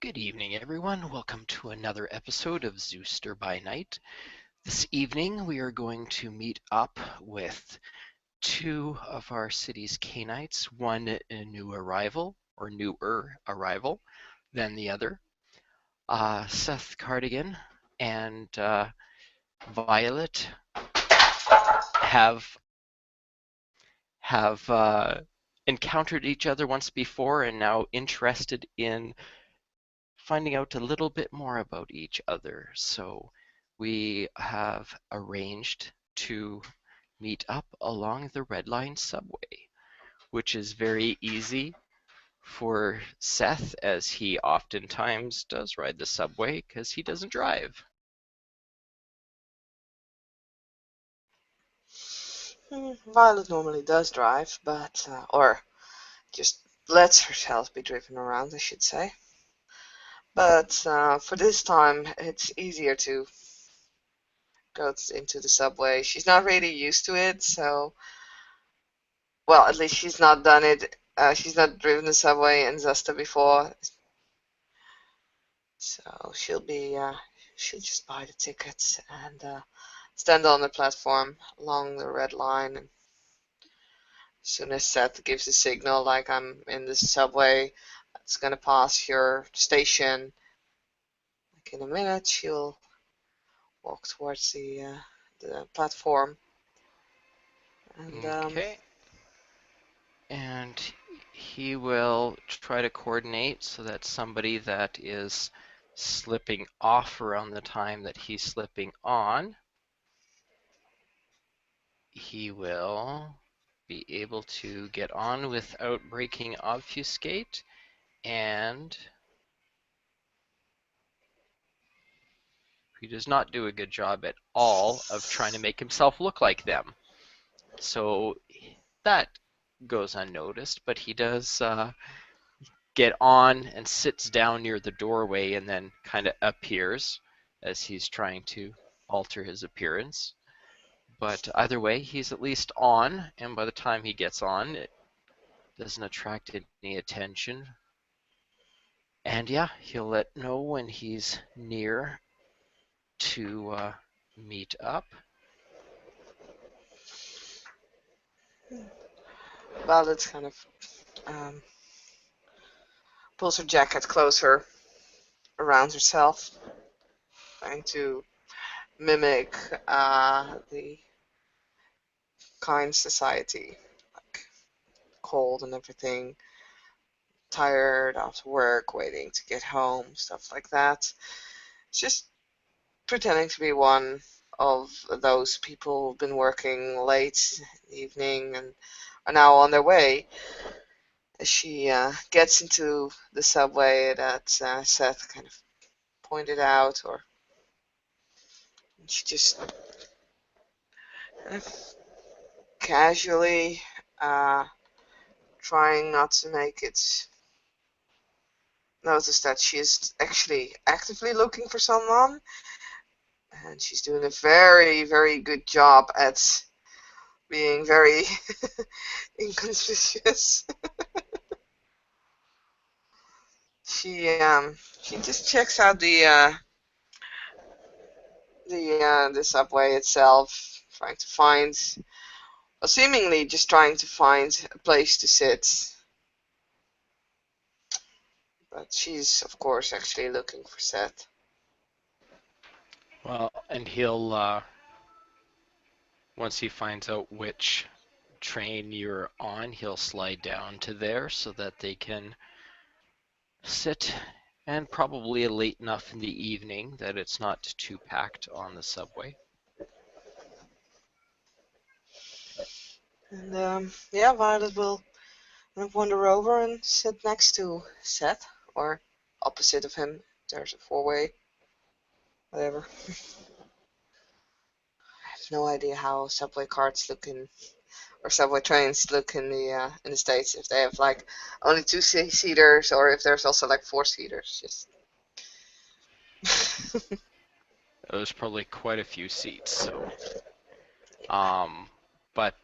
Good evening, everyone. Welcome to another episode of Zuster by Night. This evening, we are going to meet up with two of our city's Canites, one a new arrival, or newer arrival than the other. Seth Cardigan and Violet have encountered each other once before and now interested in finding out a little bit more about each other. So we have arranged to meet up along the Red Line subway, which is very easy for Seth, as he oftentimes does ride the subway because he doesn't drive. Violet normally does drive, but or just lets herself be driven around, I should say. But for this time, it's easier to go into the subway. She's not really used to it, so well, at least she's not done it. She's not driven the subway in Zuster before, so she'll just buy the tickets and stand on the platform along the red line. And as soon as Seth gives a signal, like I'm in the subway, it's gonna pass your station. Like in a minute, she'll walk towards the platform, and Okay. And he will try to coordinate so that somebody that is slipping off around the time that he's slipping on, he will be able to get on without breaking obfuscate, and he does not do a good job at all of trying to make himself look like them. So that goes unnoticed, but he does get on and sits down near the doorway and then kind of appears as he's trying to alter his appearance. But either way, he's at least on, and by the time he gets on, it doesn't attract any attention. And yeah, he'll let know when he's near to meet up. Violet kind of um, pulls her jacket closer around herself, trying to mimic the kind society, like cold and everything, tired after work, waiting to get home, stuff like that. It's just pretending to be one of those people who've been working late in the evening and are now on their way. As she gets into the subway that Seth kind of pointed out, or she just kind of casually uh, trying not to make it notice that she is actually actively looking for someone, and she's doing a very, very good job at being very inconspicuous. She just checks out the subway itself, trying to find, well, seemingly just trying to find a place to sit. But she's of course actually looking for Seth. Well, and he'll, once he finds out which train you're on, he'll slide down to there so that they can sit, and probably late enough in the evening that it's not too packed on the subway. And yeah, Violet will wander over and sit next to Seth, or opposite of him. There's a four-way, whatever. I have no idea how subway carts look in, or subway trains look in the States. If they have like only two seaters, or if there's also like four seaters. Just There's probably quite a few seats, so um, but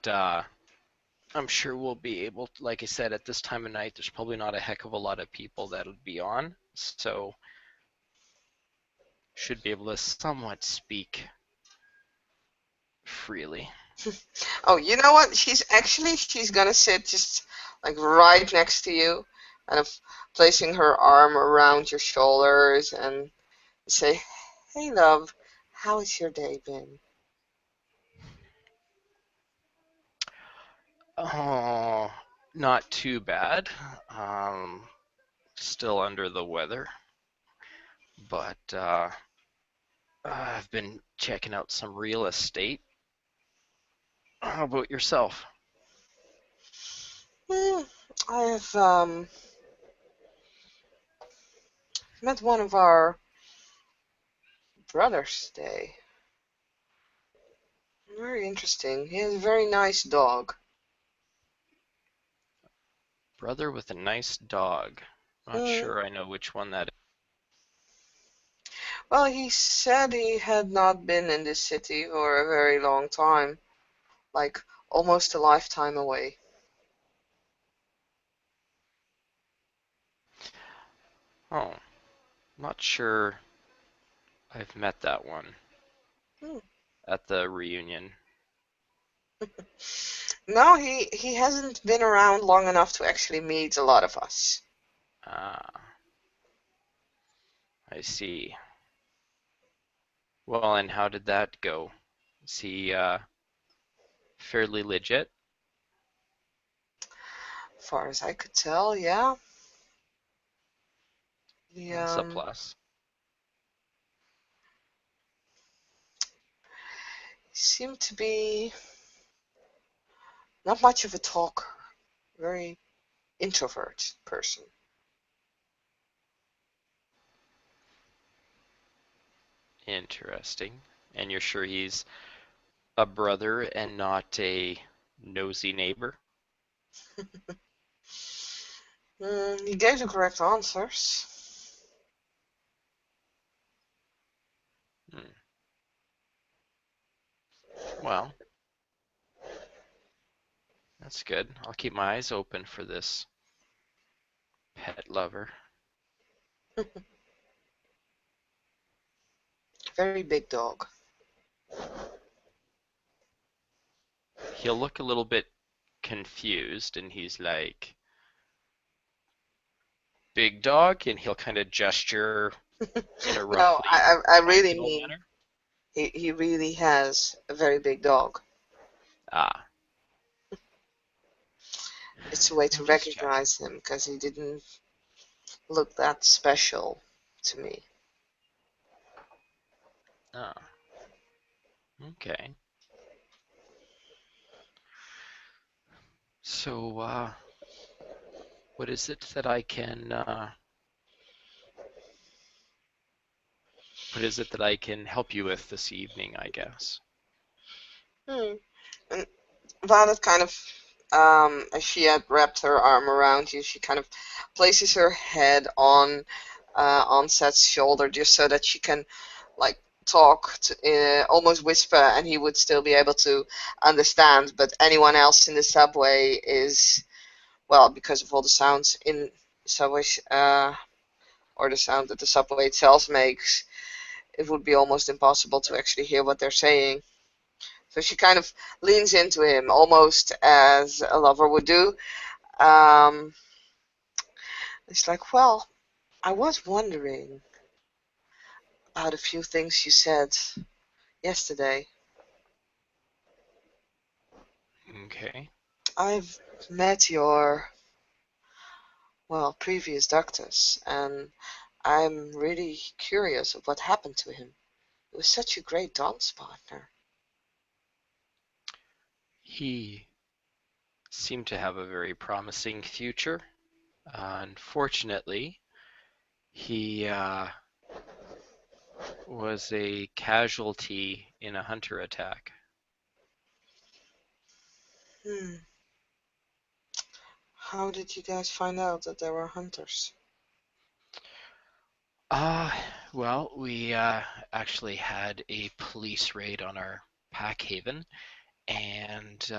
I'm sure we'll be able to, like I said, at this time of night, there's probably not a heck of a lot of people that'll be on, so should be able to somewhat speak freely. Oh, you know what? She's gonna sit just like right next to you, kind of placing her arm around your shoulders and say, "Hey, love, how has your day been?" Oh, not too bad. Still under the weather, but I've been checking out some real estate. How about yourself? Hmm, I've met one of our brothers today. Very interesting. He has a very nice dog. Brother with a nice dog. Not Hmm. sure I know which one that Well, he said he had not been in this city for a very long time, like almost a lifetime away. is. Oh, not sure I've met that one Hmm. at the reunion. No, he hasn't been around long enough to actually meet a lot of us. Ah, I see. Well, and how did that go? Is he fairly legit? As far as I could tell, yeah. He That's a plus. seemed to be not much of a talker, very introvert person. Interesting. And you're sure he's a brother and not a nosy neighbor? He gave the correct answers. Hmm. Well, that's good. I'll keep my eyes open for this pet lover. Very big dog. He'll look a little bit confused and he's like, big dog, and he'll kind of gesture in a No, roughly I really tactile mean manner. he really has a very big dog. Ah, It's a way to I'm just checking. recognize him because he didn't look that special to me. Ah, okay. So, what is it that I can, what is it that I can help you with this evening, I guess? Hmm. And Violet kind of, as she had wrapped her arm around you, she kind of places her head on Seth's shoulder just so that she can like talk to, almost whisper, and he would still be able to understand. But anyone else in the subway is, well, because of all the sounds in subways, or the sound that the subway itself makes, it would be almost impossible to actually hear what they're saying. So she kind of leans into him almost as a lover would do. Um, it's like, well, I was wondering about a few things you said yesterday. Okay. I've met your, well, previous doctors, and I'm really curious of what happened to him. He was such a great dance partner. He seemed to have a very promising future. Unfortunately, he was a casualty in a hunter attack. Hmm. How did you guys find out that there were hunters? Uh, well, we actually had a police raid on our pack haven, and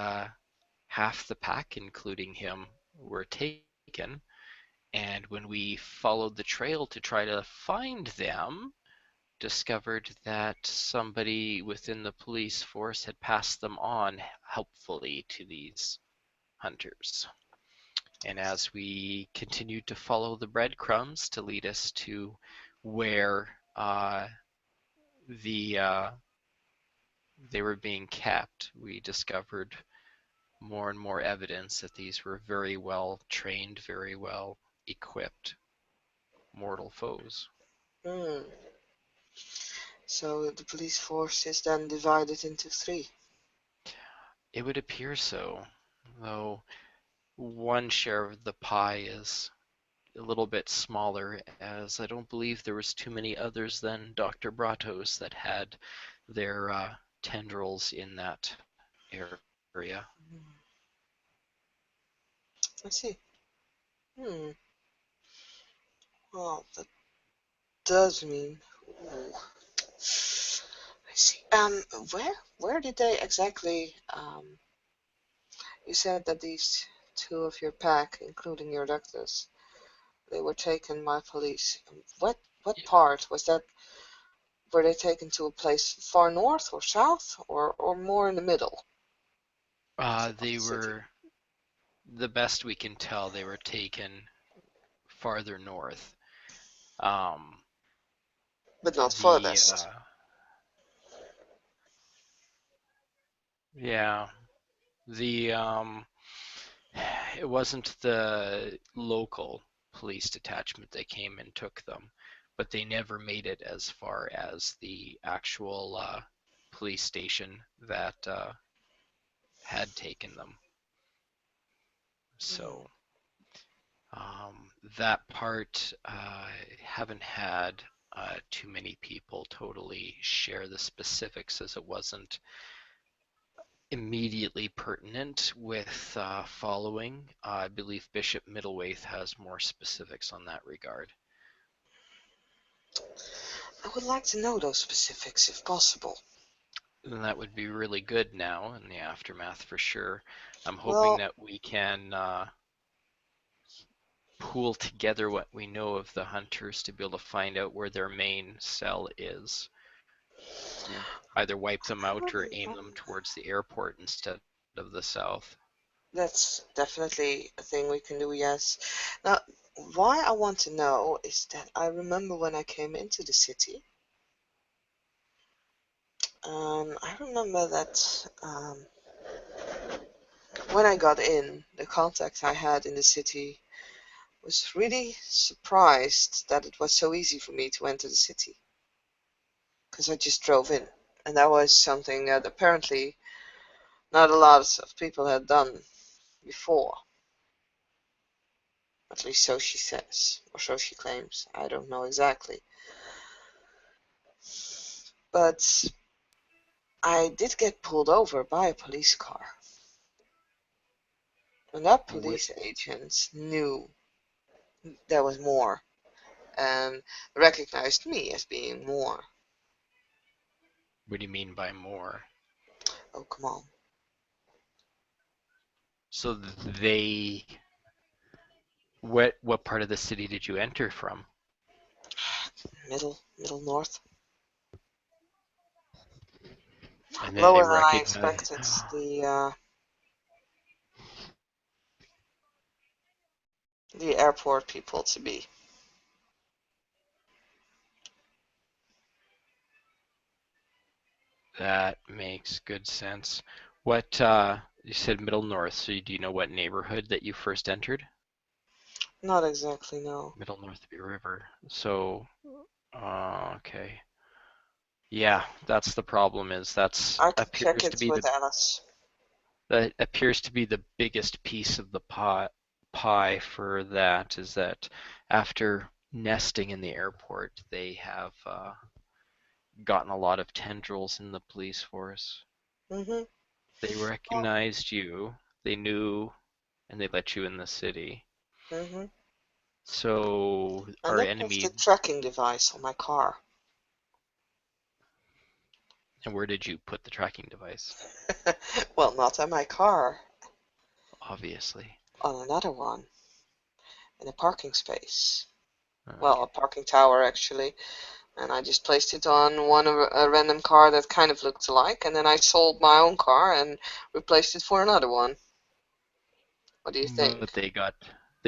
half the pack, including him, were taken. And when we followed the trail to try to find them, discovered that somebody within the police force had passed them on helpfully to these hunters. And as we continued to follow the breadcrumbs to lead us to where the they were being kept, we discovered more and more evidence that these were very well trained, very well equipped mortal foes. Hmm. So the police force is then divided into three. It would appear so, though one share of the pie is a little bit smaller, as I don't believe there was too many others than Dr. Bratos that had their tendrils in that area. Hmm. I see. Hmm. Well, that does mean. Ooh. I see. Where did they exactly? You said that these two of your pack, including your doctors, they were taken by police. What part was that? Were they taken to a place far north or south, or more in the middle of They the city? were, the best we can tell, they were taken farther north. Um, But not the furthest. yeah, the it wasn't the local police detachment that came and took them, but they never made it as far as the actual police station that had taken them. Hmm. So that part, I haven't had too many people totally share the specifics, as it wasn't immediately pertinent with following. I believe Bishop Middlewaith has more specifics on that regard. I would like to know those specifics if possible. And that would be really good now in the aftermath for sure. I'm hoping Well, that we can pool together what we know of the hunters to be able to find out where their main cell is, and either wipe them out or aim them towards the airport instead of the south. that's definitely a thing we can do, yes. Now, why I want to know is that I remember when I came into the city, I remember that when I got in, the contact I had in the city was really surprised that it was so easy for me to enter the city because I just drove in. And that was something that apparently not a lot of people had done before. At least so she says, or so she claims. I don't know exactly. But I did get pulled over by a police car. And that What, police agent knew there was more and recognized me as being more. what do you mean by more? Oh, come on. So they, what part of the city did you enter from? Middle north. And then they Lower than I recognize expected the airport people to be. that makes good sense. What you said middle north, so do you know what neighborhood that you first entered? Not exactly, no. Middle North of River. So, okay. Yeah, that's the problem is that's I can check appears to it be with Alice. the biggest piece of the pie for that is that after nesting in the airport, they have gotten a lot of tendrils in the police force. Mm-hmm. They Well, recognized you, they knew, and they let you in the city. mm-hmm. So I our looked at the enemy, tracking device on my car. and where did you put the tracking device? Well, not on my car. obviously. on another one in a parking space. Well, a Okay. parking tower actually. And I just placed it on one of a random car that kind of looked alike, and then I sold my own car and replaced it for another one. What do you But think? they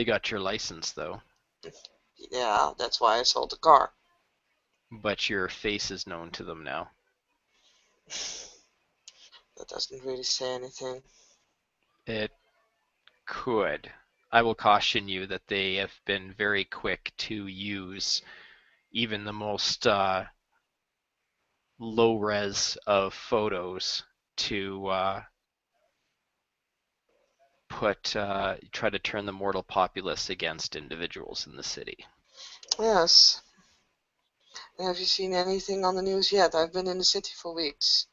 got your license though. Yeah, that's why I sold the car. But your face is known to them now. That doesn't really say anything. It could. I will caution you that they have been very quick to use even the most low res of photos to put try to turn the mortal populace against individuals in the city. Yes. Have you seen anything on the news yet? I've been in the city for weeks.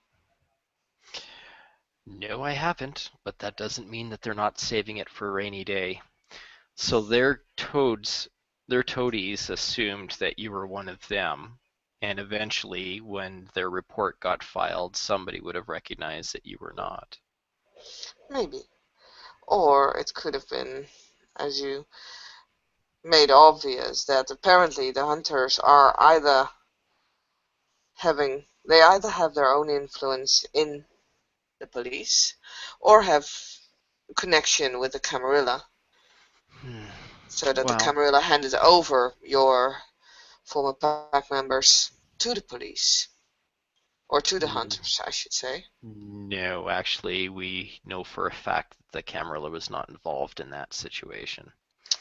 No, I haven't, but that doesn't mean that they're not saving it for a rainy day. So their toadies assumed that you were one of them, and eventually, when their report got filed, somebody would have recognized that you were not. Maybe. Or it could have been, as you made obvious, that apparently the hunters are they either have their own influence in the police or have connection with the Camarilla, Hmm. so that the Well, Camarilla handed over your former pack members to the police, or to the n- hunters, I should say. no, actually, we know for a fact that the Camarilla was not involved in that situation,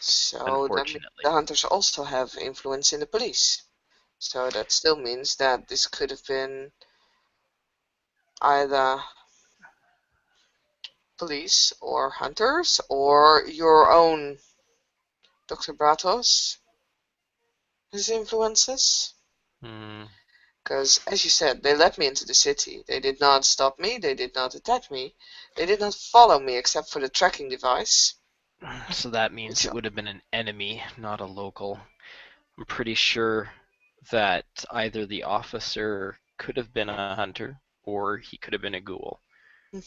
So that means the unfortunately. hunters also have influence in the police. So that still means that this could have been either police or hunters or your own Dr. Bratos, his influences. Hmm. Because, as you said, they let me into the city. They did not stop me, they did not attack me, they did not follow me except for the tracking device. So that means Which, it would have been an enemy, not a local. I'm pretty sure that either the officer could have been a hunter or he could have been a ghoul.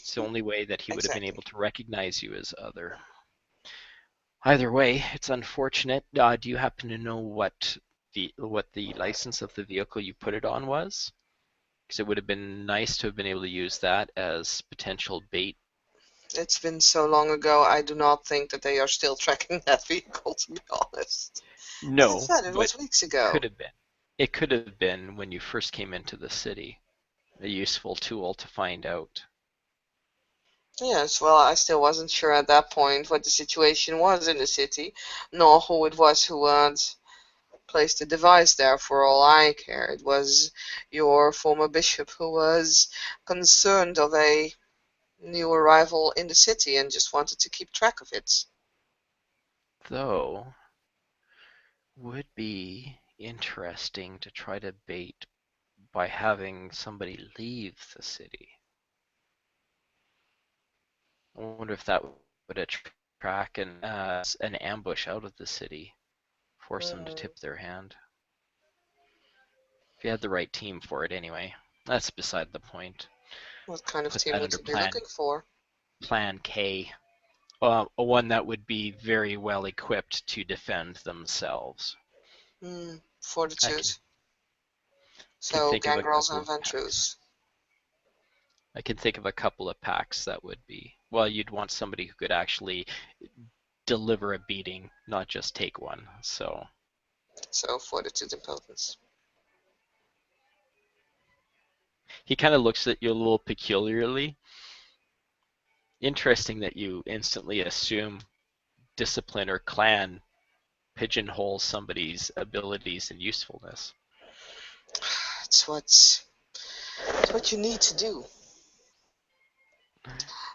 It's the only way that he would have been exactly. able to recognize you as other. Either way, it's unfortunate. Do you happen to know what the license of the vehicle you put it on was? Because it would have been nice to have been able to use that as potential bait. It's been so long ago, I do not think that they are still tracking that vehicle, to be honest. As I No, said, it but was weeks could ago. have been. It could have been when you first came into the city, a useful tool to find out. Yes, well, I still wasn't sure at that point what the situation was in the city, nor who it was who had placed the device there for all I care. It was your former bishop who was concerned of a new arrival in the city and just wanted to keep track of it. Though, would be interesting to try to bait by having somebody leave the city. I wonder if that would attract an ambush out of the city, force them to Hmm, tip their hand. If you had the right team for it, anyway. That's beside the point. what kind of Put team that would under you be looking for? Plan K. A one that would be very well equipped to defend themselves. I Fortitude. can can So, think of a gangrels couple and of packs. Ventrus. I can think of a couple of packs that would be well. You'd want somebody who could actually deliver a beating, not just take one. So So, fortitude and potence. he kind of looks at you a little peculiarly. Interesting that you instantly assume discipline or clan pigeonholes somebody's abilities and usefulness. It's what you need to do.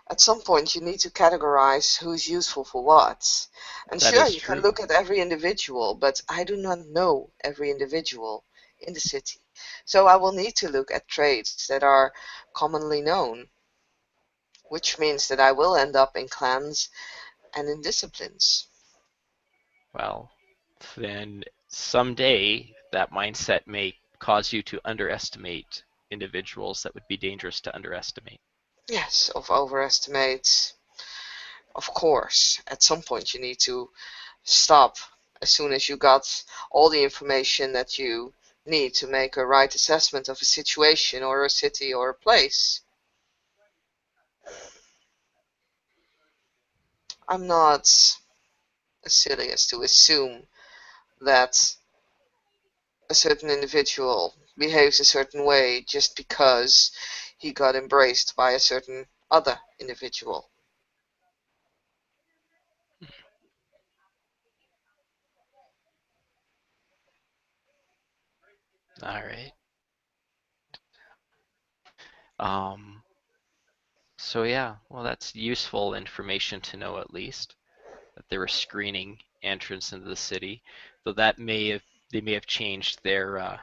At some point, you need to categorize who's useful for what. And That sure, is you can true. look at every individual, but I do not know every individual in the city. So I will need to look at traits that are commonly known, which means that I will end up in clans and in disciplines. Well, then someday that mindset may cause you to underestimate individuals that would be dangerous to underestimate. Yes, of overestimate Of course, at some point you need to stop as soon as you got all the information that you need to make a right assessment of a situation or a city or a place. I'm not as silly as to assume that a certain individual behaves a certain way just because he got embraced by a certain other individual. All right. Um, so yeah, well, that's useful information to know at least that they were screening entrance into the city, though that may have they may have changed their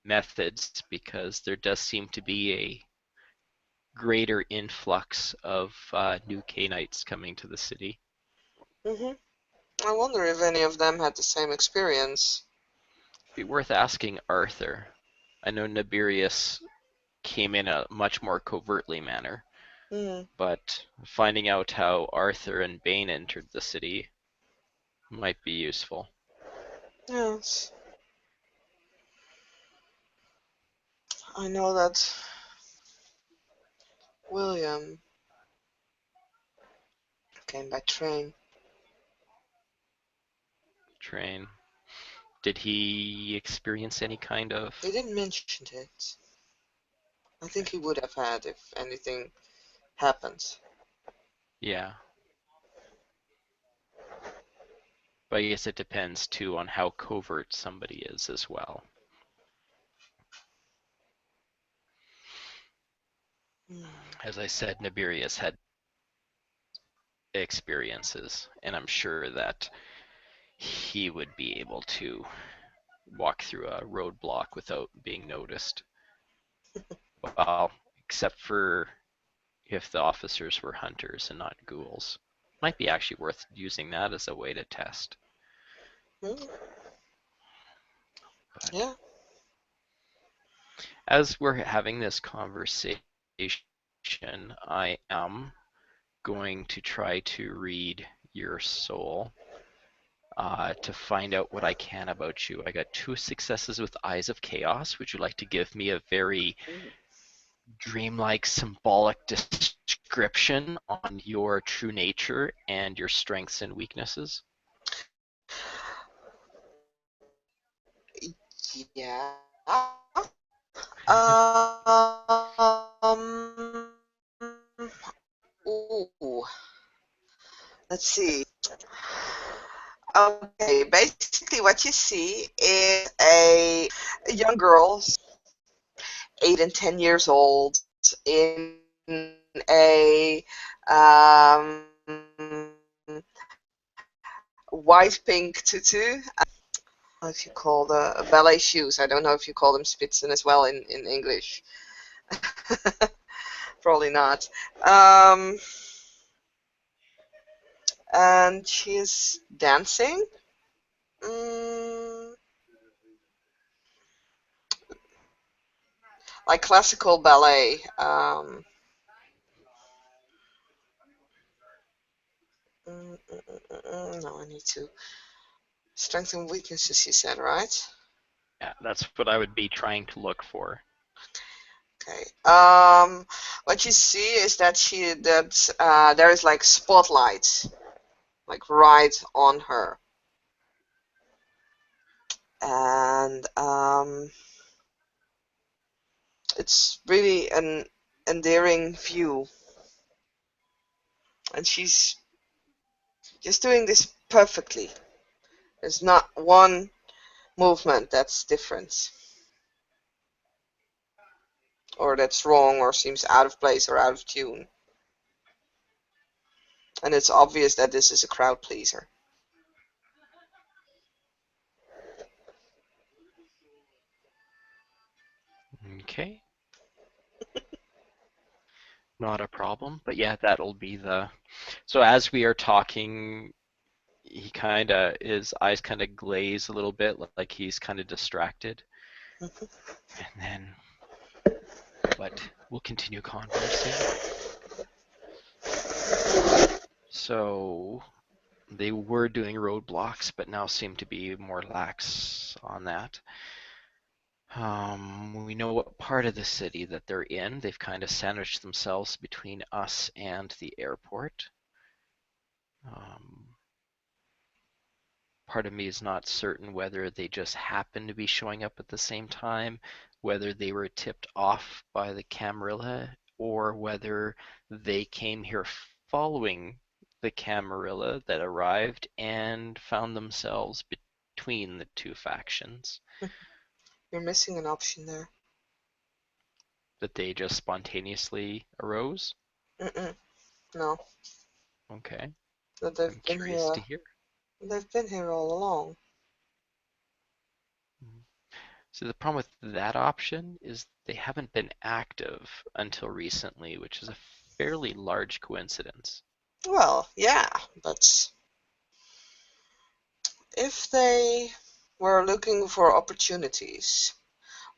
methods because there does seem to be a greater influx of new Canaanites coming to the city. hmm I wonder if any of them had the same experience. Be worth asking Arthur. I know Nabirius came in a much more covertly manner, Mm, but finding out how Arthur and Bane entered the city might be useful. yes, I know that William came by train. Train. Did he experience any kind of? He didn't mention it. I think Okay. he would have had if anything happened. Yeah, but I guess it depends too on how covert somebody is as well. Mm. As I said, Nabirius had experiences, and I'm sure that he would be able to walk through a roadblock without being noticed. Well, except for if the officers were hunters and not ghouls. Might be actually worth using that as a way to test. Mm. But Yeah. as we're having this conversation, I am going to try to read your soul to find out what I can about you. I got 2 successes with Eyes of Chaos. Would you like to give me a very Mm. dreamlike, symbolic description on your true nature and your strengths and weaknesses? Yeah. Um. Ooh. Let's see. Okay. Basically, what you see is a young girl, 8 and 10 years old, in a white pink tutu. If you call the ballet shoes, I don't know if you call them spitzen as well in English. Probably not. Um, and she's dancing. Mm, like classical ballet. No, I need to strengthen weaknesses. You said right. Yeah, that's what I would be trying to look for. Okay. What you see is that there is like spotlights, like right on her, and it's really an endearing view. And she's just doing this perfectly. There's not one movement that's different, or that's wrong, or seems out of place or out of tune. And it's obvious that this is a crowd pleaser. Okay, not a problem. But yeah, that'll be the. So as we are talking, his eyes kind of glaze a little bit, like he's kind of distracted. And then, but we'll continue conversing. So they were doing roadblocks, but now seem to be more lax on that. We know what part of the city that they're in. They've kind of sandwiched themselves between us and the airport. Um, Part of me is not certain whether they just happen to be showing up at the same time, whether they were tipped off by the Camarilla, or whether they came here following the Camarilla that arrived and found themselves between the two factions, You're missing an option there. that they just spontaneously arose. Mm-mm. No, Okay, that I'm curious to hear. they've been here all along. So the problem with that option is they haven't been active until recently, which is a fairly large coincidence. Well, yeah, but if they were looking for opportunities,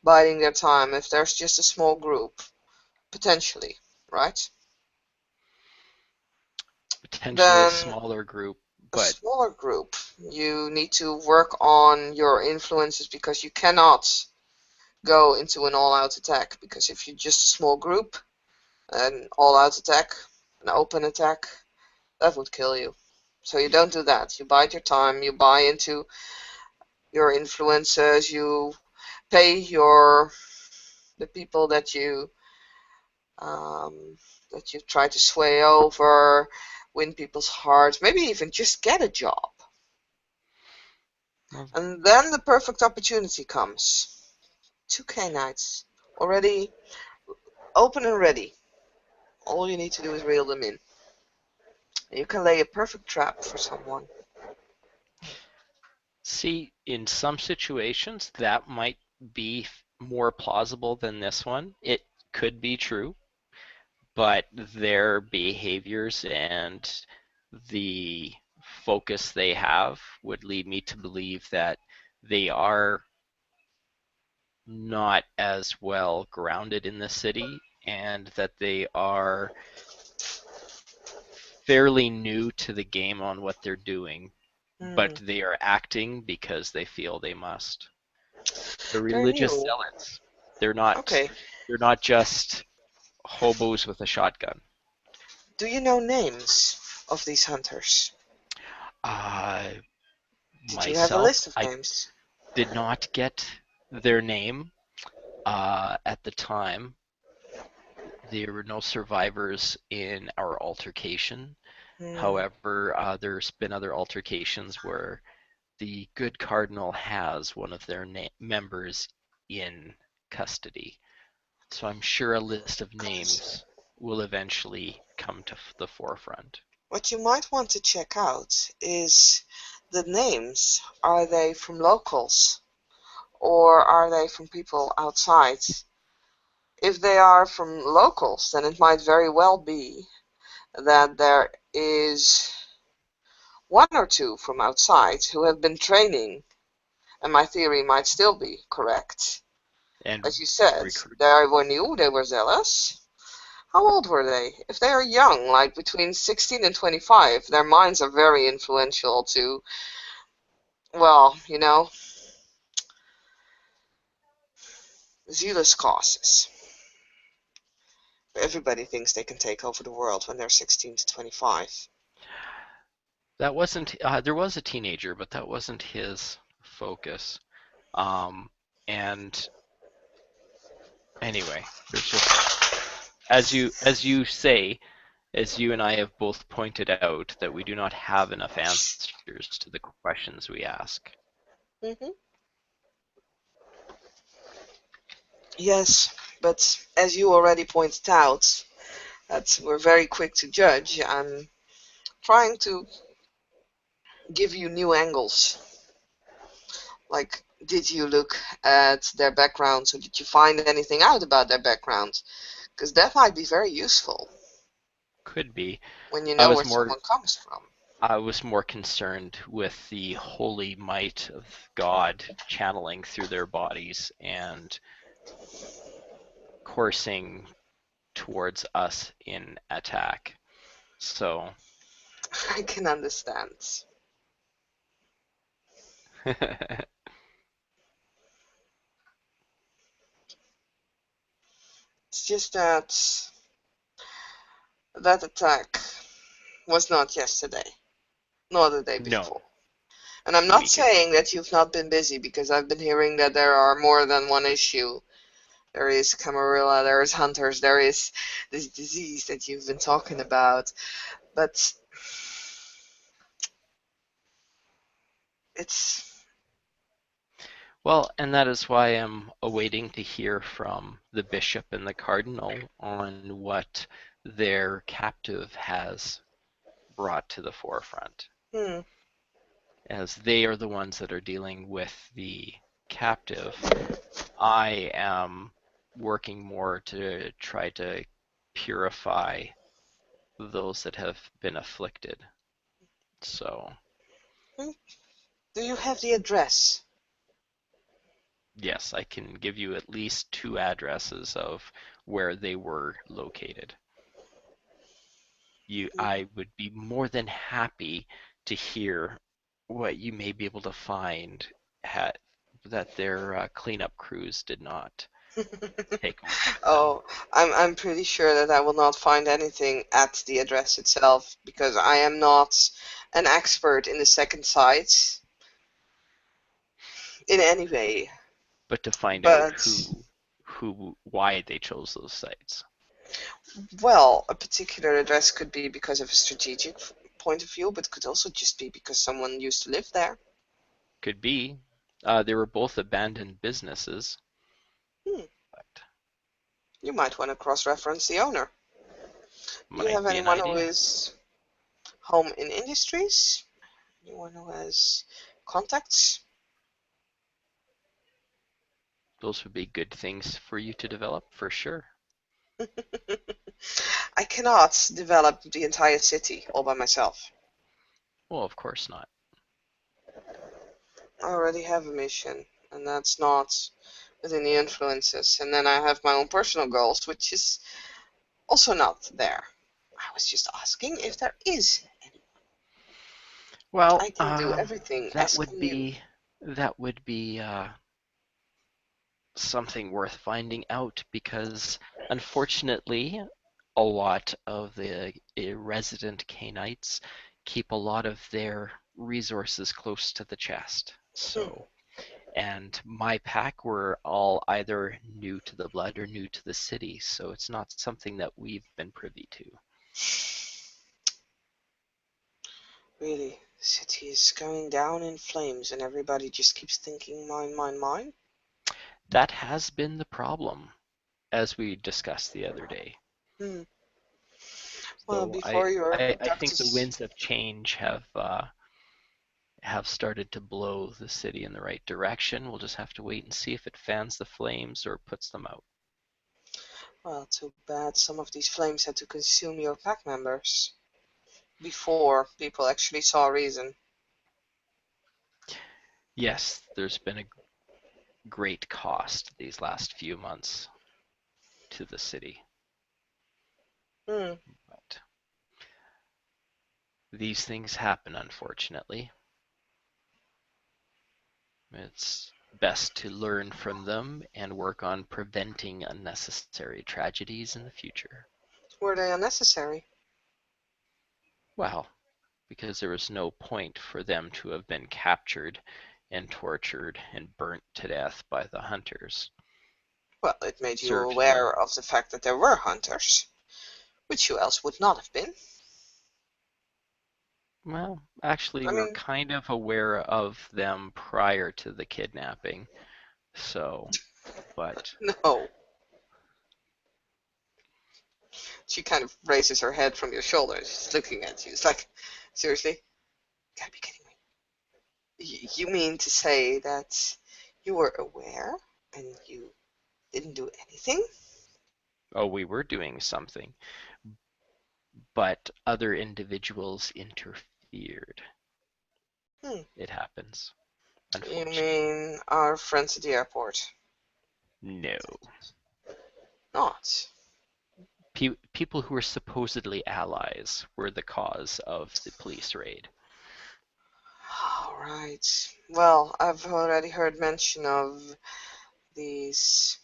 biding their time, if there's just a small group, potentially, right? Potentially a Then smaller group, a but smaller group, you need to work on your influences because you cannot go into an all-out attack. Because if you're just a small group, an all-out attack, an open attack, that would kill you. So you don't do that. You bide your time, you buy into your influences, you pay the people um, that you try to sway over, win people's hearts, maybe even just get a job. well, And then the perfect opportunity comes. 2K nights already open and ready. All you need to do is reel them in. You can lay a perfect trap for someone. see, in some situations that might be more plausible than this one. It could be true, but their behaviors and the focus they have would lead me to believe that they are not as well grounded in the city and that they are fairly new to the game on what they're doing, but Hmm. they are acting because they feel they must. They're They're religious new. zealots. They're not Okay. they're not just hobos with a shotgun. Do you know names of these hunters? Uh, Did you have a Myself, list of I names? did not get their name at the time. There were no survivors in our altercation. Hmm. However, there's been other altercations where the good cardinal has one of their members in custody. So I'm sure a list of Because names will eventually come to the forefront. what you might want to check out is the names. Are they from locals or are they from people outside? If they are from locals, then it might very well be that there is one or two from outside who have been training, and my theory might still be correct. And As you said, recruit they were new, they were zealous. How old were they? If they are young, like between 16 and 25, their minds are very influential to, well, zealous causes. Everybody thinks they can take over the world when they're 16 to 25. that wasn't there was a teenager, but that wasn't his focus. Um, and anyway, there's just as you and I have both pointed out, that we do not have enough answers to the questions we ask. Hmm. Yes, but as you already pointed out, that we're very quick to judge. I'm trying to give you new angles. Like, did you look at their backgrounds or did you find anything out about their background? Because that might be very useful Could be. when you I know was where more someone comes from. I was more concerned with the holy might of God channeling through their bodies and coursing towards us in attack. So, I can understand. It's just that that attack was not yesterday, nor the day before. no, And I'm a not week ago. saying that you've not been busy because I've been hearing that there are more than one issue. There is Camarilla, there is Hunters, there is this disease that you've been talking about. But it's. Well, and that is why I'm awaiting to hear from the bishop and the cardinal on what their captive has brought to the forefront, Hmm. as they are the ones that are dealing with the captive. I am working more to try to purify those that have been afflicted. So, Hmm. Do you have the address? yes, I can give you at least two addresses of where they were located. I would be more than happy to hear what you may be able to find had, that their cleanup crews did not take over for them. Oh, I'm pretty sure that I will not find anything at the address itself because I am not an expert in the second sites in any way. But to find out But, why they chose those sites. well, a particular address could be because of a strategic point of view, but could also just be because someone used to live there. Could be. They were both abandoned businesses, Hmm. but You might want to cross-reference the owner. Do you might have be an anyone who idea. is home in industries? Anyone who has contacts? Those would be good things for you to develop for sure. I cannot develop the entire city all by myself. Well, of course not. I already have a mission, and that's not within the influences. And then I have my own personal goals, which is also not there. I was just asking if there is any. Well, I can do everything that as would Camille. be that would be something worth finding out because unfortunately, a lot of the resident Canites keep a lot of their resources close to the chest. Hmm. So, and my pack were all either new to the blood or new to the city, so it's not something that we've been privy to. Really, the city is going down in flames, and everybody just keeps thinking mine, mine, mine. That has been the problem, as we discussed the other day. Hmm. Well, So before your I think the ductus. winds of change have started to blow the city in the right direction. We'll just have to wait and see if it fans the flames or puts them out. Well, too bad some of these flames had to consume your pack members before people actually saw reason. Yes, there's been a great cost these last few months to the city, Hmm. but these things happen, unfortunately. It's best to learn from them and work on preventing unnecessary tragedies in the future. Were they unnecessary? Well, because there was no point for them to have been captured and tortured and burnt to death by the hunters. Well, it made you Serves no. aware of the fact that there were hunters, which you else would not have been. Well, actually, I we were mean, kind of aware of them prior to the kidnapping. So, but no. She kind of raises her head from your shoulders, she's looking at you. It's like, seriously? You gotta be kidding me. You mean to say that you were aware and you didn't do anything? oh, we were doing something, but other individuals interfered. Hmm. It happens, You unfortunately. mean our friends at the airport? No. Not. People who were supposedly allies were the cause of the police raid. All right. Well, I've already heard mention of these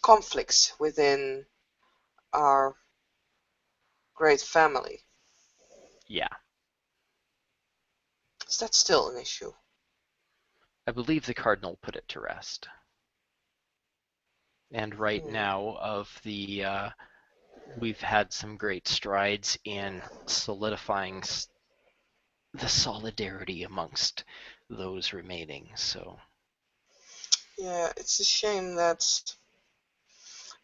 conflicts within our great family. Yeah, Is that still an issue? I believe the cardinal put it to rest. And right Hmm. now, we've had some great strides in solidifying the solidarity amongst those remaining. So, Yeah, it's a shame that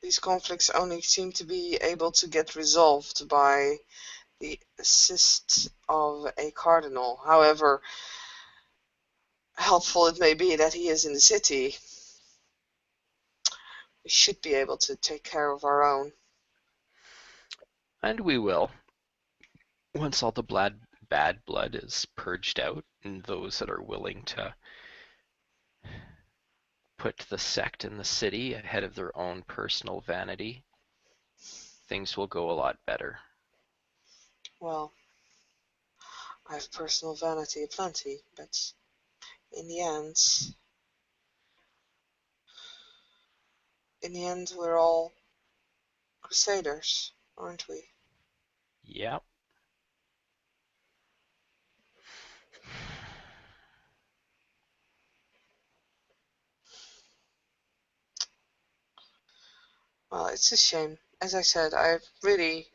these conflicts only seem to be able to get resolved by the assist of a cardinal. However helpful it may be that he is in the city, we should be able to take care of our own. and we will, once all the bad blood is purged out, and those that are willing to put the sect in the city ahead of their own personal vanity, things will go a lot better. Well, I have personal vanity aplenty, but in the end, we're all crusaders, aren't we? Yep. Well, it's a shame. As I said, I really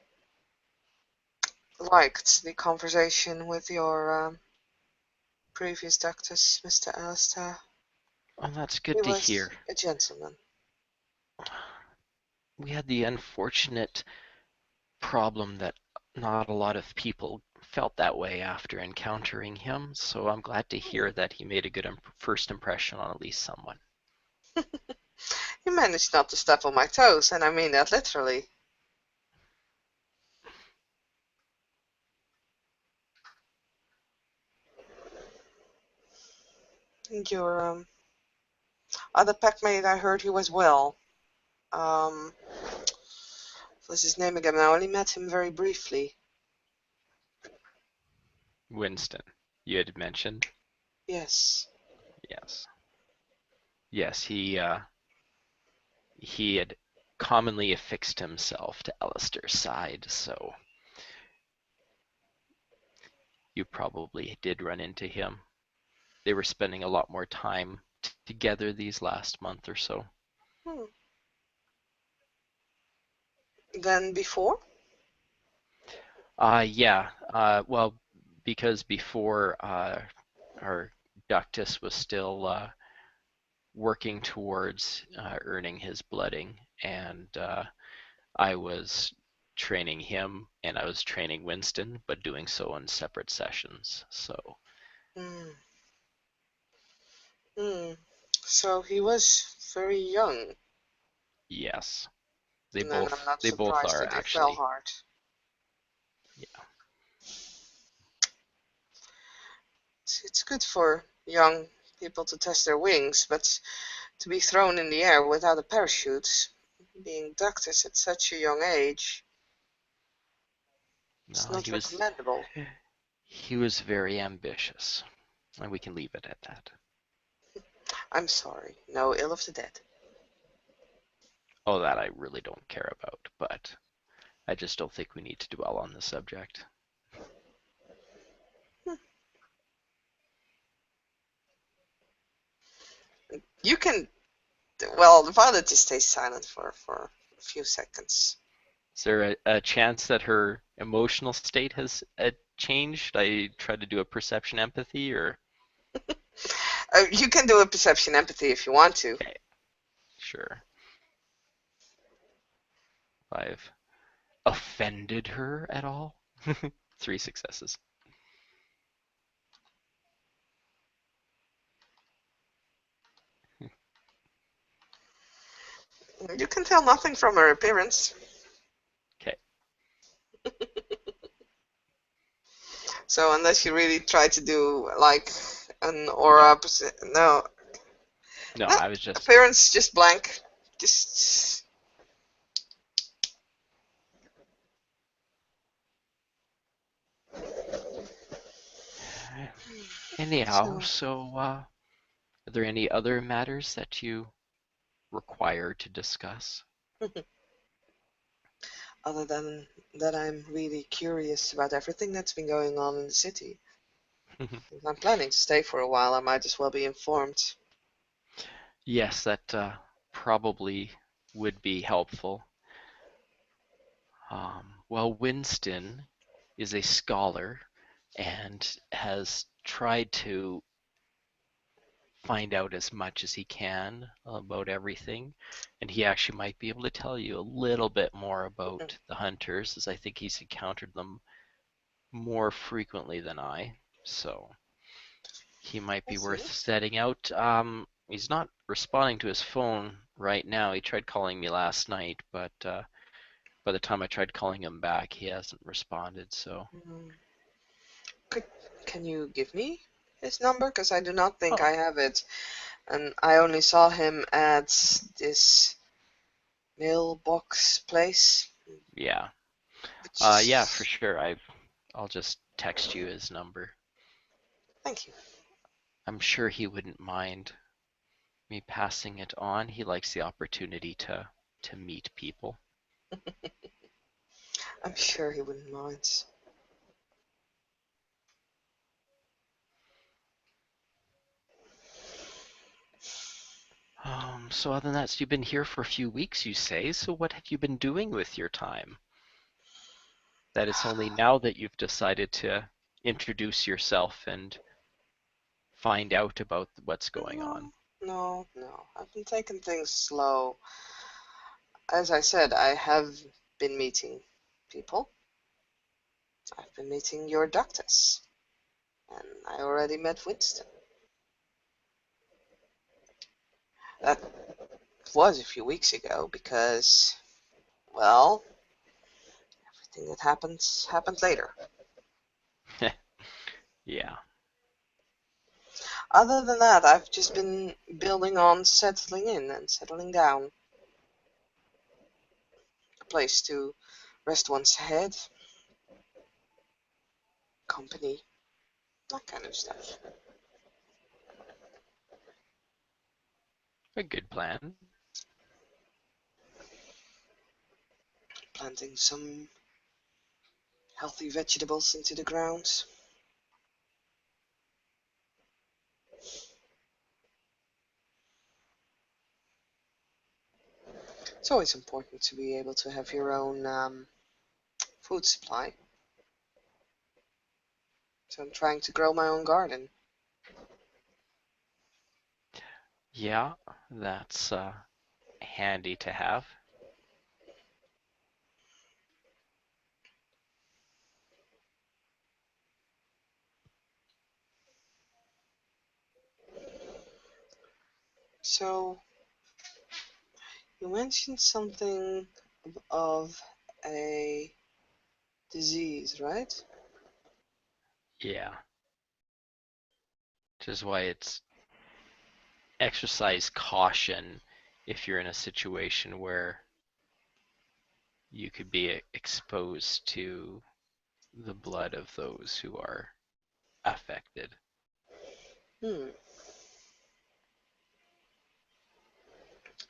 liked the conversation with your previous doctors, Mr. Alistair. Well, that's He good to was hear. a gentleman. We had the unfortunate problem that not a lot of people felt that way after encountering him, so I'm glad to Hmm. hear that he made a good first impression on at least someone. He managed not to step on my toes, and I mean that literally. And your other packmate, I heard he was well. What's his name again? I only met him very briefly. Winston, you had mentioned? Yes. Yes. Yes, he had commonly affixed himself to Alistair's side, so you probably did run into him. They were spending a lot more time together these last month or so. Hmm. Then before? Yeah. Well, because before our Ductus was still working towards earning his blooding, and I was training him and I was training Winston, but doing so in separate sessions. So Hmm. Hmm. So he was very young. yes, And then I'm not they both surprised are that they fell actually. hard. Yeah. It's good for young people to test their wings, but to be thrown in the air without a parachute, being doctors at such a young age, it's No, not recommendable. he was very ambitious, and we can leave it at that. I'm sorry, no ill of the dead. Oh, that I really don't care about, but I just don't think we need to dwell on the subject. Hmm. You can, well, why don't you stay silent for a few seconds? Is there a chance that her emotional state has changed? I tried to do a perception empathy, or You can do a perception empathy if you want to. okay, sure. I've offended her at all? Three successes. You can tell nothing from her appearance. Okay. So unless you really try to do like an No, aura, no, no, no I was just appearance, just blank, just Anyhow, So, so are there any other matters that you require to discuss? other than that, I'm really curious about everything that's been going on in the city. If I'm planning to stay for a while, I might as well be informed. Yes, that probably would be helpful. Well, Winston is a scholar and has tried to find out as much as he can about everything. And he actually might be able to tell you a little bit more Mm, about the hunters, as I think he's encountered them more frequently than I. So he might I be see. worth setting out. He's not responding to his phone right now. He tried calling me last night, but by the time I tried calling him back, he hasn't responded. So, Mm. Could, can you give me his number? Because I do not think oh I have it. And I only saw him at this mailbox place, yeah, which yeah, for is. sure. I'll just text you his number. Thank you. I'm sure he wouldn't mind me passing it on. He likes the opportunity to meet people. I'm sure he wouldn't mind. So other than that, so you've been here for a few weeks, you say. So what have you been doing with your time? That it's only now that you've decided to introduce yourself and find out about what's going on. No, no. I've been taking things slow. As I said, I have been meeting people. I've been meeting your doctors, and I already met Winston. That was a few weeks ago because, well, everything that happens happened later. Yeah. Other than that, I've just been building on settling in and settling down. A place to rest one's head, company, that kind of stuff. A good plan. Planting some healthy vegetables into the ground. It's always important to be able to have your own food supply. So I'm trying to grow my own garden. Yeah, that's handy to have. So you mentioned something of a disease, right? Yeah. Which is why it's exercise caution if you're in a situation where you could be exposed to the blood of those who are affected. Hmm.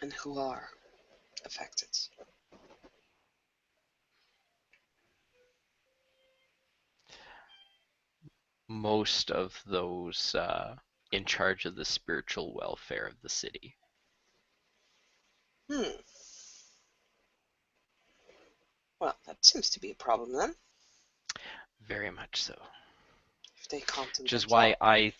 And who are affected? Most of those in charge of the spiritual welfare of the city. Hmm. Well, that seems to be a problem then, Very much so. if they can't do Which their is job. why I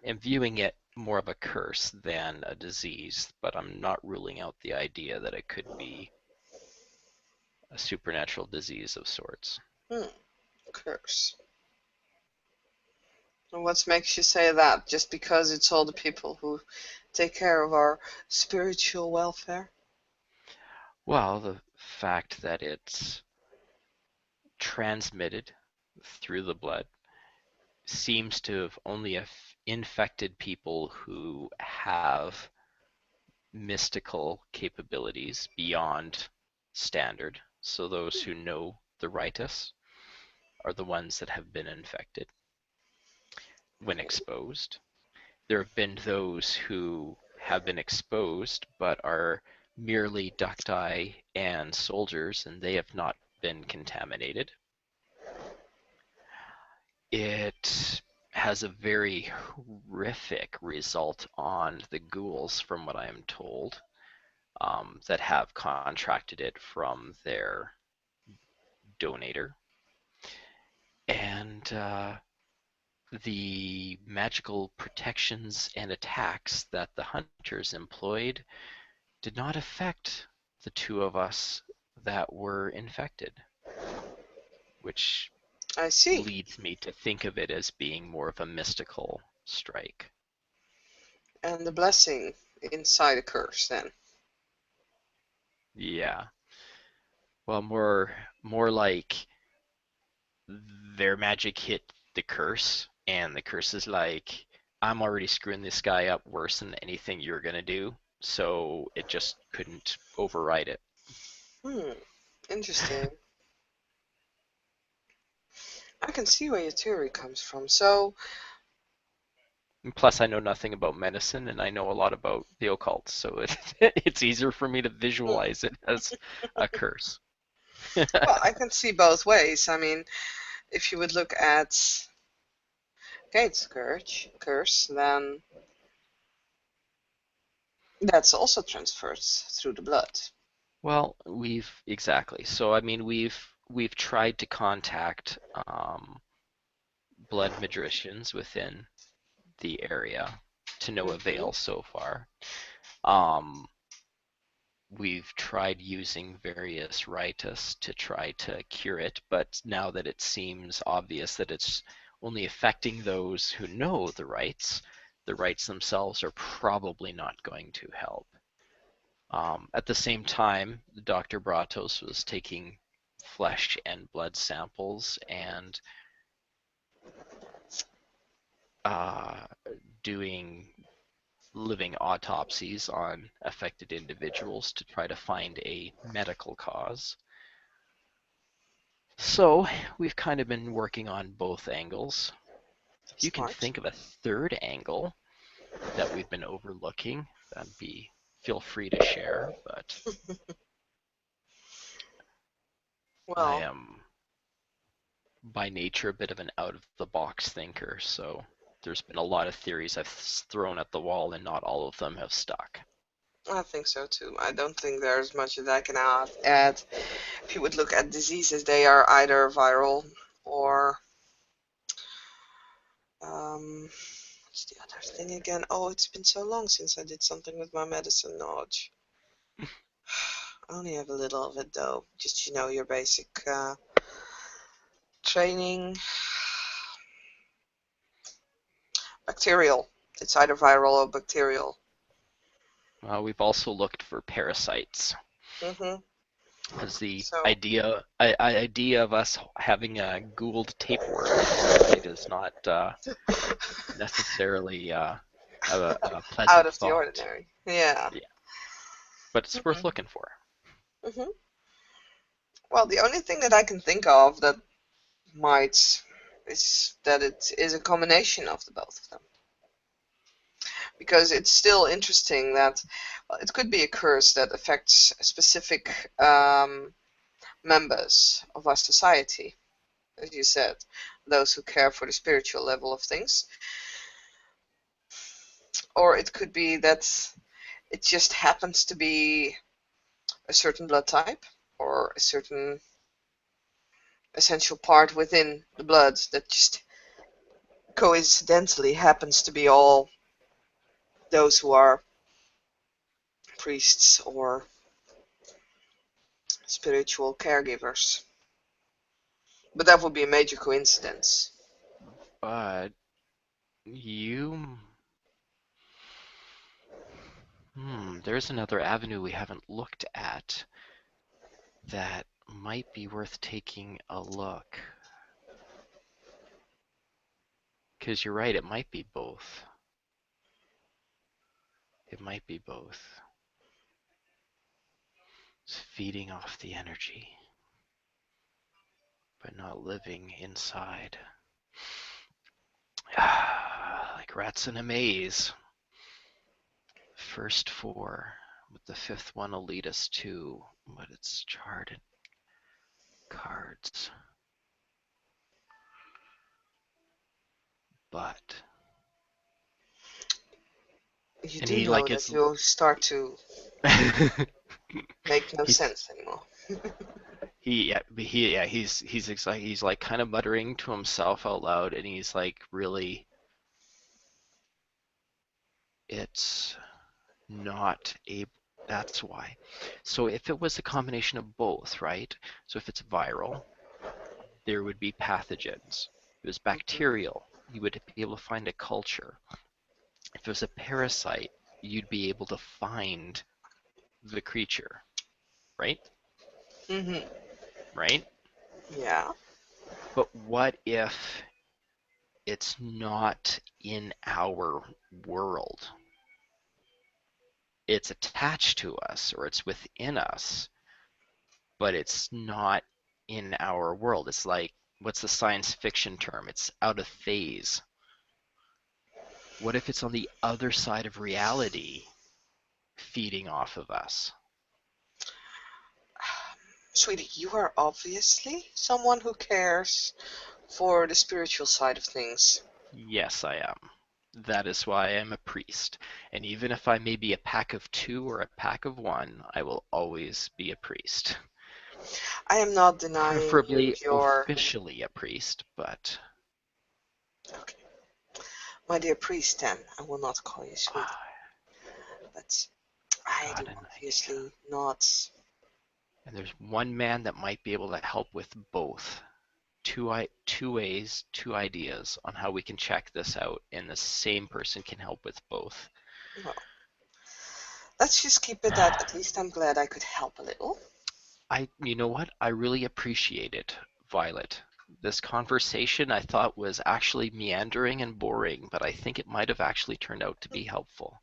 am viewing it more of a curse than a disease, but I'm not ruling out the idea that it could be a supernatural disease of sorts. Hmm. Curse. And what makes you say that? Just because it's all the people who take care of our spiritual welfare? Well, the fact that it's transmitted through the blood seems to have only infected people who have mystical capabilities beyond standard. So those who know the ritus are the ones that have been infected. when exposed. There have been those who have been exposed but are merely ducti and soldiers, and they have not been contaminated. It has a very horrific result on the ghouls, from what I am told, that have contracted it from their donator. And the magical protections and attacks that the hunters employed did not affect the two of us that were infected, which I see. leads me to think of it as being more of a mystical strike. And the blessing inside a curse, then. Yeah. Well, more like their magic hit the curse, and the curse is like, I'm already screwing this guy up worse than anything you're gonna do, so it just couldn't override it. Hmm. Interesting. I can see where your theory comes from. So, And plus, I know nothing about medicine, and I know a lot about the occult, so it's easier for me to hmm. visualize it as a curse. Well, I can see both ways. I mean, if you would look at Kate's curse, then that's also transferred through the blood. Well, we've exactly. So I mean, we've tried to contact blood magicians within the area to no Hmm. avail so far. Um, we've tried using various rites to try to cure it, but now that it seems obvious that it's only affecting those who know the rites themselves are probably not going to help. At the same time, Dr. Bratos was taking flesh and blood samples and uh, doing living autopsies on affected individuals to try to find a medical cause. So we've kind of been working on both angles. If you can Smart. think of a third angle that we've been overlooking, that'd be feel free to share. But I Well, am by nature a bit of an out of the box thinker, so there's been a lot of theories I've thrown at the wall, and not all of them have stuck. I think so too. I don't think there's much that I can add. If you would look at diseases, they are either viral or what's the other thing again? Oh, it's been so long since I did something with my medicine knowledge. I only have a little of it though. Just your basic training. Bacterial. It's either viral or bacterial. We've also looked for parasites, Mhm. as the So idea of us having a Gould tapeworm inside is not necessarily a out pleasant of the thought. ordinary. Yeah. Yeah, but it's worth Mhm. looking for. Mhm. Well, the only thing that I can think of that might is that it is a combination of the both of them, because it's still interesting that, well, it could be a curse that affects specific members of our society, as you said, those who care for the spiritual level of things, or it could be that it just happens to be a certain blood type or a certain essential part within the blood that just coincidentally happens to be all those who are priests or spiritual caregivers. But that would be a major coincidence. But you, there's another avenue we haven't looked at that might be worth taking a look. Because you're right, it might be both. It might be both. It's feeding off the energy, but not living inside. Like rats in a maze. First four, but the fifth one will lead us to, but it's charted cards. But You and do he know like that it's you'll start to make no he's sense anymore. he's like kind of muttering to himself out loud, and he's like really, it's not a, that's why. So if it was a combination of both, right? So if it's viral, there would be pathogens. If it was bacterial, you would be able to find a culture. If it was a parasite, you'd be able to find the creature, right? Hmm. Right? Yeah. But what if it's not in our world? It's attached to us or it's within us, but it's not in our world. It's like, what's the science fiction term? It's out of phase. What if it's on the other side of reality feeding off of us? Sweetie, you are obviously someone who cares for the spiritual side of things. Yes, I am. That is why I am a priest. And even if I may be a pack of two or a pack of one, I will always be a priest. I am not denying you Preferably your. officially a priest, but Okay. My dear priest, then, I will not call you sweetie. But I got do an idea. obviously not. And there's one man that might be able to help with both. Two ways, two ideas on how we can check this out, and the same person can help with both. Well, let's just keep it that at least I'm glad I could help a little. You know what? I really appreciate it, Violet. This conversation I thought was actually meandering and boring, but I think it might have actually turned out to be helpful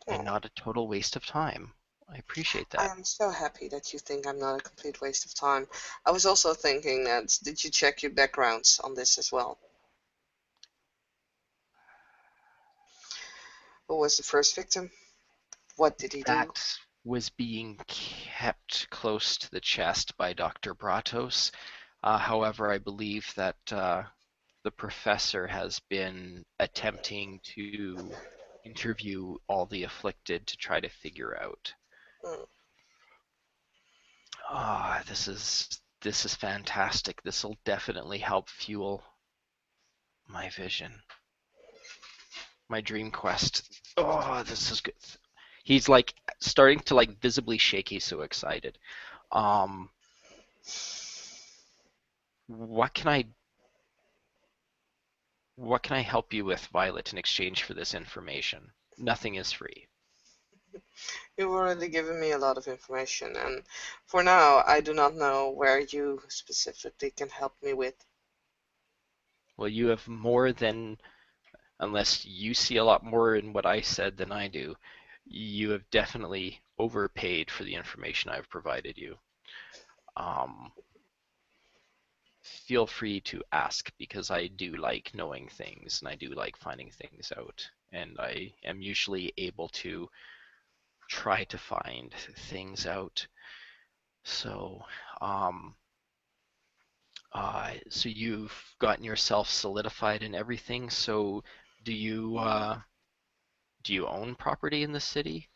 and Oh, not a total waste of time. I appreciate I that. am so happy that you think I'm not a complete waste of time. I was also thinking that did you check your backgrounds on this as well? Who was the first victim? What did he do? That was being kept close to the chest by Dr. Bratos. However, I believe that the professor has been attempting to interview all the afflicted to try to figure out. Mm. Ah, this is fantastic. This will definitely help fuel my vision, my dream quest. Oh, this is good. He's like starting to like visibly shake. He's so excited. Um, what can I what can I help you with, Violet, in exchange for this information? Nothing is free. You've already given me a lot of information, and for now, I do not know where you specifically can help me with. Well, you have more than, unless you see a lot more in what I said than I do, you have definitely overpaid for the information I've provided you. Um, Feel free to ask because I do like knowing things and I do like finding things out. And I am usually able to try to find things out. So, um, so you've gotten yourself solidified and everything. So, do you uh, do you own property in the city?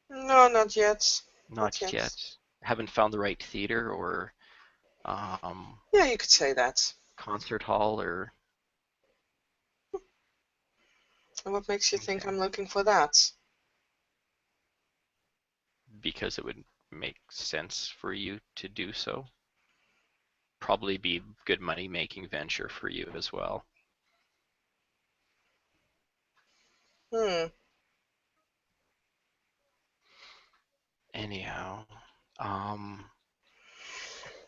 No, not yet. Not Not yet. yet. Haven't found the right theater or um, Yeah, you could say that. concert hall or And what makes you think okay. I'm looking for that? Because it would make sense for you to do so. Probably be good money making venture for you as well. Hmm. Anyhow, um,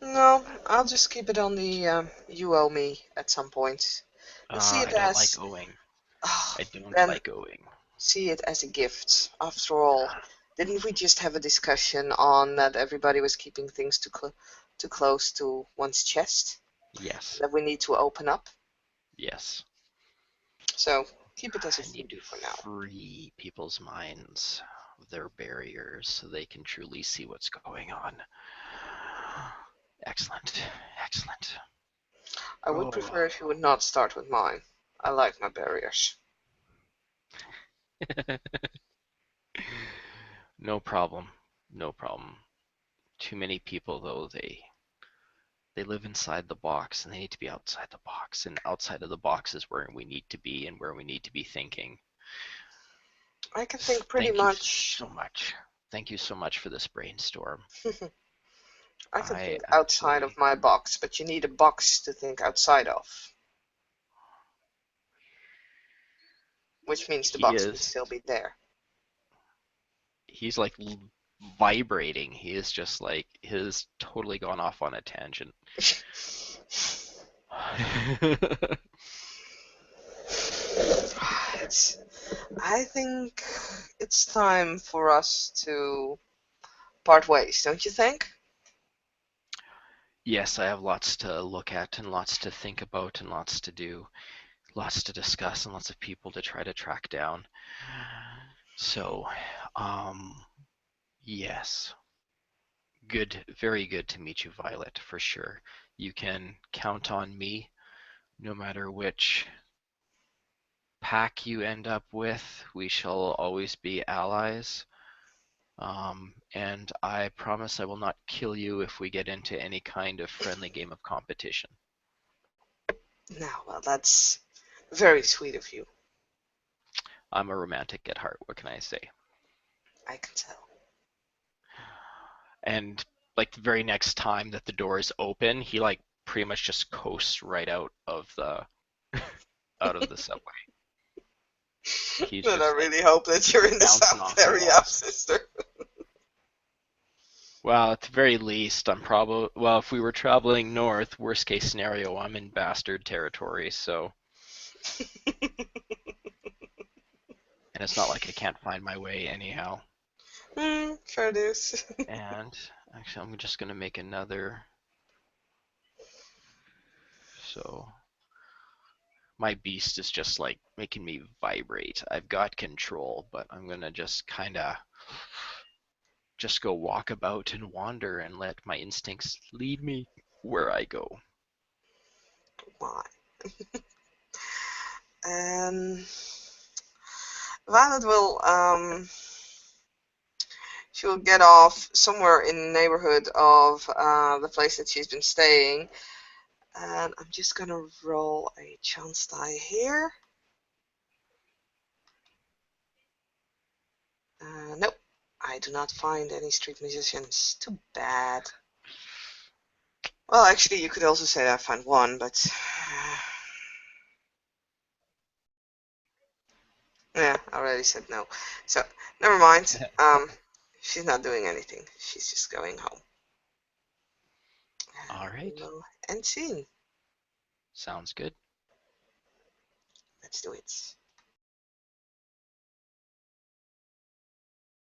No, I'll just keep it on the you owe me at some point. And see it I don't like as, owing. oh, I don't then like owing. see it as a gift. After all, didn't we just have a discussion on that everybody was keeping things too close to one's chest? Yes, That we need to open up? yes. So keep it as a I need to freebie for now. free people's minds of their barriers so they can truly see what's going on. Excellent. Excellent. I would Oh, prefer if you would not start with mine. I like my barriers. no problem. No problem. Too many people though, they live inside the box and they need to be outside the box, and outside of the box is where we need to be and where we need to be thinking. I can think pretty Thank you much. so much. Thank you so much for this brainstorm. I can I think outside actually, of my box, but you need a box to think outside of, which means the he box can is, still be there. he's like vibrating. He is just like, his totally gone off on a tangent. It's, I think it's time for us to part ways, don't you think? Yes, I have lots to look at and lots to think about and lots to do, lots to discuss and lots of people to try to track down. So, um, yes, good, very good to meet you, Violet, for sure. You can count on me no matter which pack you end up with. We shall always be allies. And I promise I will not kill you if we get into any kind of friendly game of competition. Now, well, that's very sweet of you. I'm a romantic at heart. What can I say? I can tell. And like the very next time that the door is open, he like pretty much just coasts right out of the subway. He's But I just like really hope that you're in the bouncing south off the area, walls. sister. Well, at the very least, I'm probably, well, if we were traveling north, worst case scenario, I'm in bastard territory, so, and it's not like I can't find my way anyhow. Fair dues. And actually, I'm just gonna make another, so my beast is just like making me vibrate. I've got control, but I'm gonna just kind of just go walk about and wander and let my instincts lead me where I go. My. And Violet will she will get off somewhere in the neighborhood of the place that she's been staying. And I'm just gonna roll a chance die here. Nope, I do not find any street musicians. Too bad. Well, actually, you could also say that I found one, but yeah, I already said no. So never mind. She's not doing anything. She's just going home. All We right, will end soon. sounds good. Let's do it.